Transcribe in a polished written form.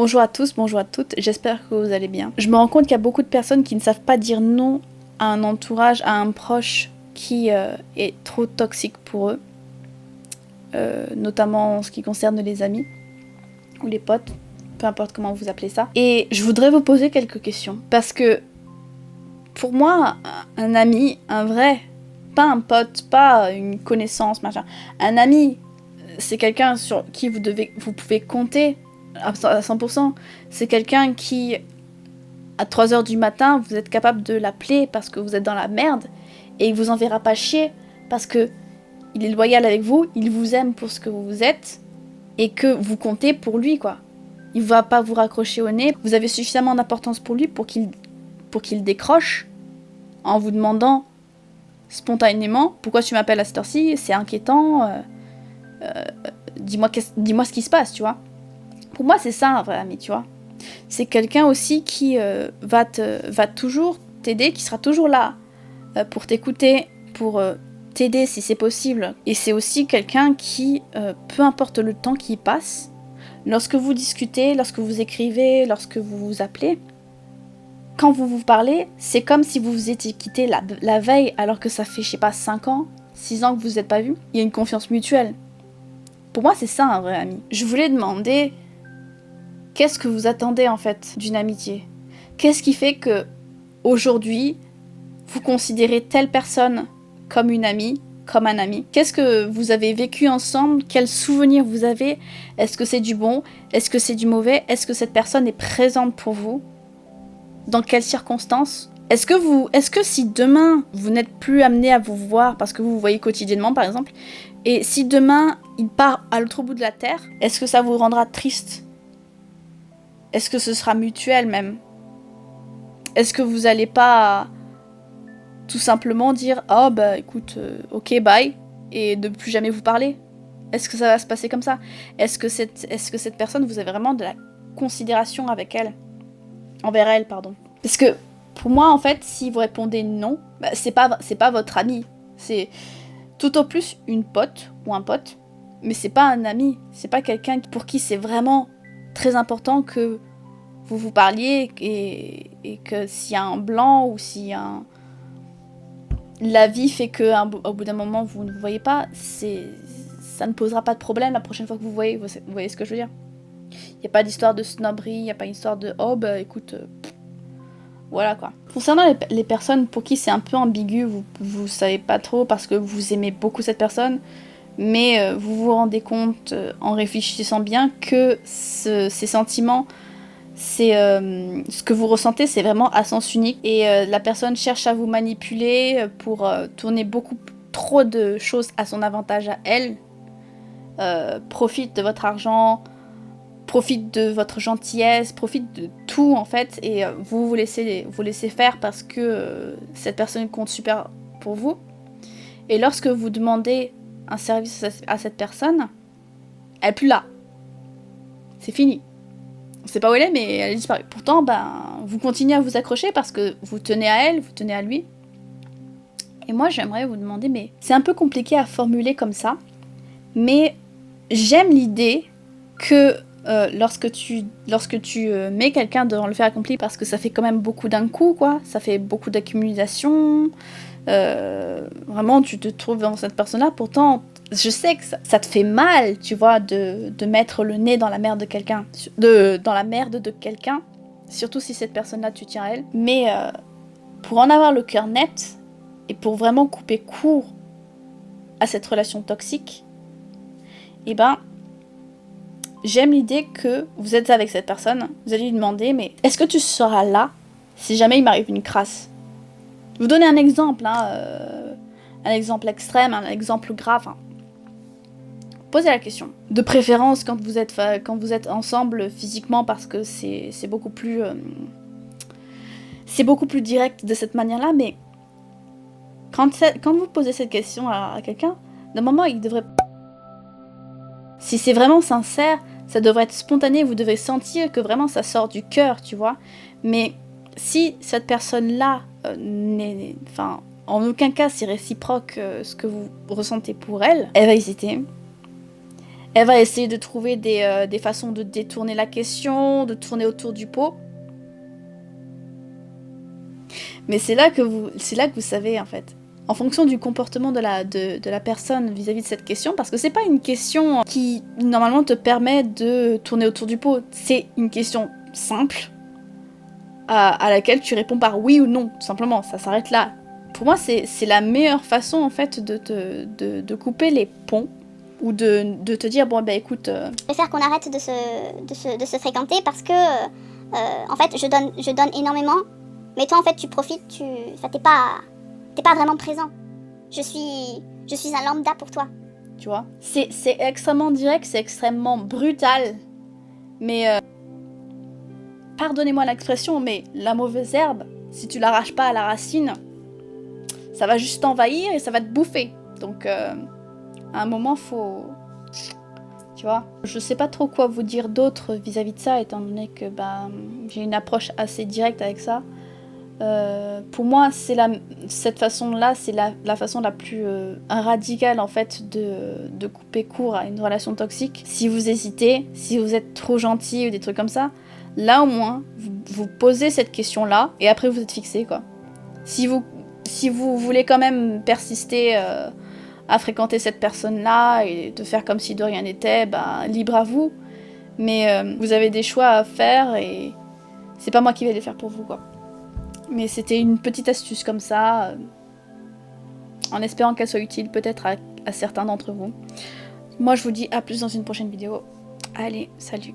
Bonjour à tous, bonjour à toutes, j'espère que vous allez bien. Je me rends compte qu'il y a beaucoup de personnes qui ne savent pas dire non à un entourage, à un proche qui est trop toxique pour eux, notamment en ce qui concerne les amis ou les potes, peu importe comment vous appelez ça. Et je voudrais vous poser quelques questions, parce que pour moi, un ami, un vrai, pas un pote, pas une connaissance, machin, un ami, c'est quelqu'un sur qui vous pouvez compter à 100%. C'est quelqu'un qui, à 3h du matin, vous êtes capable de l'appeler parce que vous êtes dans la merde et il vous enverra pas chier parce que il est loyal avec vous, il vous aime pour ce que vous êtes et que vous comptez pour lui, quoi. Il va pas vous raccrocher au nez. Vous avez suffisamment d'importance pour lui pour qu'il décroche en vous demandant spontanément pourquoi tu m'appelles à cette heure-ci, c'est inquiétant, dis-moi ce qui se passe, tu vois. Pour moi, c'est ça un vrai ami, tu vois. C'est quelqu'un aussi qui va toujours t'aider, qui sera toujours là pour t'écouter, pour t'aider si c'est possible. Et c'est aussi quelqu'un qui, peu importe le temps qui passe, lorsque vous discutez, lorsque vous écrivez, lorsque vous vous appelez, quand vous vous parlez, c'est comme si vous vous étiez quitté la veille alors que ça fait, je sais pas, 5 ans, 6 ans que vous vous êtes pas vus. Il y a une confiance mutuelle. Pour moi, c'est ça un vrai ami. Je voulais demander... Qu'est-ce que vous attendez en fait d'une amitié? Qu'est-ce qui fait que aujourd'hui vous considérez telle personne comme une amie, comme un ami? Qu'est-ce que vous avez vécu ensemble? Quels souvenirs vous avez? Est-ce que c'est du bon? Est-ce que c'est du mauvais? Est-ce que cette personne est présente pour vous? Dans quelles circonstances? Est-ce que si demain vous n'êtes plus amené à vous voir parce que vous vous voyez quotidiennement par exemple, et si demain il part à l'autre bout de la terre, est-ce que ça vous rendra triste? Est-ce que ce sera mutuel même? Est-ce que vous allez pas tout simplement dire « Oh bah écoute, ok bye » et de plus jamais vous parler? Est-ce que ça va se passer comme ça? Est-ce que cette personne, vous avez vraiment de la considération avec elle? Envers elle, pardon. Parce que pour moi en fait, si vous répondez non, bah, c'est pas votre ami. C'est tout au plus une pote ou un pote, mais c'est pas un ami. C'est pas quelqu'un pour qui c'est vraiment très important que vous vous parliez et que s'il y a un blanc ou s'il y a un... La vie fait que au bout d'un moment vous ne vous voyez pas, ça ne posera pas de problème la prochaine fois que vous voyez ce que je veux dire. Il n'y a pas d'histoire de snobberie, il n'y a pas d'histoire de oh bah écoute, voilà quoi. Concernant les personnes pour qui c'est un peu ambigu, vous savez pas trop parce que vous aimez beaucoup cette personne, mais vous vous rendez compte en réfléchissant bien que ces sentiments, c'est ce que vous ressentez, c'est vraiment à sens unique et la personne cherche à vous manipuler pour tourner beaucoup trop de choses à son avantage à elle, profite de votre argent, profite de votre gentillesse, profite de tout en fait et vous laissez faire parce que cette personne compte super pour vous. Et lorsque vous demandez un service à cette personne, elle n'est plus là. C'est fini. On sait pas où elle est, mais elle a disparu. Pourtant, vous continuez à vous accrocher parce que vous tenez à elle, vous tenez à lui. Et moi, j'aimerais vous demander, mais c'est un peu compliqué à formuler comme ça, mais j'aime l'idée que lorsque tu mets quelqu'un devant le fait accompli, parce que ça fait quand même beaucoup d'un coup, quoi, ça fait beaucoup d'accumulation, vraiment, tu te trouves dans cette personne-là, pourtant... Je sais que ça te fait mal, tu vois, de mettre le nez dans la merde de quelqu'un, dans la merde de quelqu'un, surtout si cette personne-là, tu tiens à elle. Mais pour en avoir le cœur net, et pour vraiment couper court à cette relation toxique, eh ben, j'aime l'idée que vous êtes avec cette personne, vous allez lui demander, mais est-ce que tu seras là si jamais il m'arrive une crasse? Je vais vous donner un exemple, un exemple extrême, un exemple grave, Posez la question. De préférence quand vous êtes ensemble physiquement parce que c'est beaucoup plus direct de cette manière-là, mais quand vous posez cette question à quelqu'un, d'un moment il devrait... Si c'est vraiment sincère, ça devrait être spontané, vous devez sentir que vraiment ça sort du cœur, tu vois. Mais si cette personne-là en aucun cas c'est réciproque ce que vous ressentez pour elle, elle va hésiter. Elle va essayer de trouver des façons de détourner la question, de tourner autour du pot. Mais c'est là que vous savez, en fait. En fonction du comportement de la personne vis-à-vis de cette question, parce que c'est pas une question qui, normalement, te permet de tourner autour du pot. C'est une question simple, à laquelle tu réponds par oui ou non, tout simplement. Ça s'arrête là. Pour moi, c'est la meilleure façon, en fait, de couper les ponts, ou de te dire, bon, bah écoute... Je préfère qu'on arrête de se fréquenter parce que, en fait, je donne énormément, mais toi, en fait, tu profites, enfin, t'es pas vraiment présent. Je suis un lambda pour toi. Tu vois, c'est extrêmement direct, c'est extrêmement brutal, mais pardonnez-moi l'expression, mais la mauvaise herbe, si tu l'arraches pas à la racine, ça va juste t'envahir et ça va te bouffer. Donc, à un moment, faut... Tu vois, je sais pas trop quoi vous dire d'autre vis-à-vis de ça, étant donné que j'ai une approche assez directe avec ça. Pour moi, cette façon-là, c'est la façon la plus radicale, en fait, de couper court à une relation toxique. Si vous hésitez, si vous êtes trop gentil ou des trucs comme ça, là au moins, vous posez cette question-là, et après vous êtes fixé, quoi. Si vous voulez quand même persister à fréquenter cette personne-là et de faire comme si de rien n'était, libre à vous. Mais vous avez des choix à faire et c'est pas moi qui vais les faire pour vous, quoi. Mais c'était une petite astuce comme ça, en espérant qu'elle soit utile peut-être à certains d'entre vous. Moi je vous dis à plus dans une prochaine vidéo. Allez, salut!